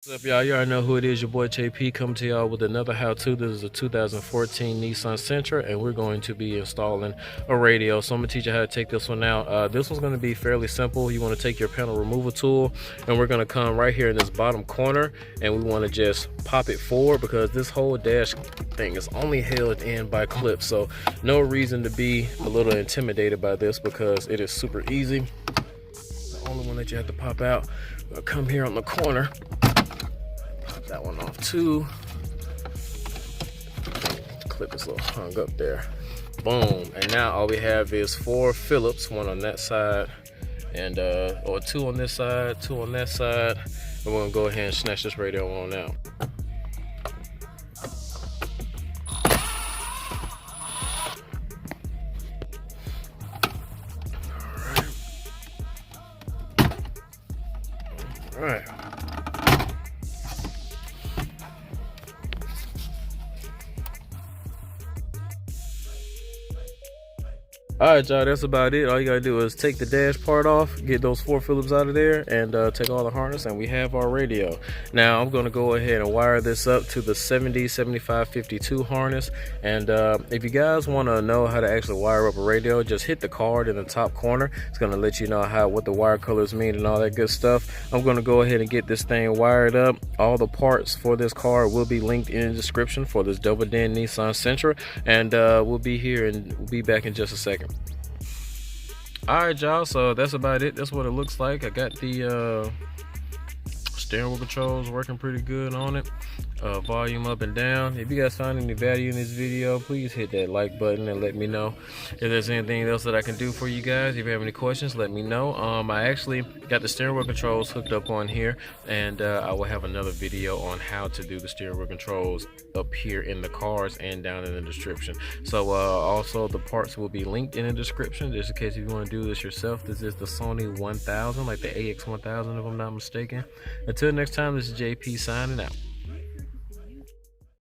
What's up, y'all? You already know who it is. Your boy JP coming to y'all with another how-to. This is a 2014 Nissan Sentra, and we're going to be installing a radio. So I'm gonna teach you how to take this one out. This one's gonna be fairly simple. You want to take your panel removal tool, and we're gonna come right here in this bottom corner, and we want to just pop it forward because this whole dash thing is only held in by clips. So no reason to be a little intimidated by this because it is super easy. The only one that you have to pop out. We'll come here on the corner. That one off too. Clip is a little hung up there. Boom. And now all we have is 4 Phillips, one on that side, and or 2 on this side, 2 on that side. And we're gonna go ahead and snatch this radio on out. All right. Alright, y'all, that's about it. All you gotta do is take the dash part off, get those 4 Phillips out of there, and take all the harness, and we have our radio. Now I'm gonna go ahead and wire this up to the 70-75-52 harness. And if you guys want to know how to actually wire up a radio, just hit the card in the top corner. It's gonna let you know what the wire colors mean and all that good stuff. I'm gonna go ahead and get this thing wired up. All the parts for this car will be linked in the description for this double den Nissan Sentra, and we'll be here and we'll be back in just a second. Alright, y'all, so that's about it. That's what it looks like. I got the steering wheel controls working pretty good on it. Volume up and down. If you guys found any value in this video, please hit that like button and let me know if there's anything else that I can do for you guys. If you have any questions, let me know. I actually got the steering wheel controls hooked up on here, and I will have another video on how to do the steering wheel controls up here in the cars and down in the description. So also the parts will be linked in the description, just in case if you want to do this yourself. This is the Sony 1000, like the AX1000 if I'm not mistaken. Until next time, this is JP signing out.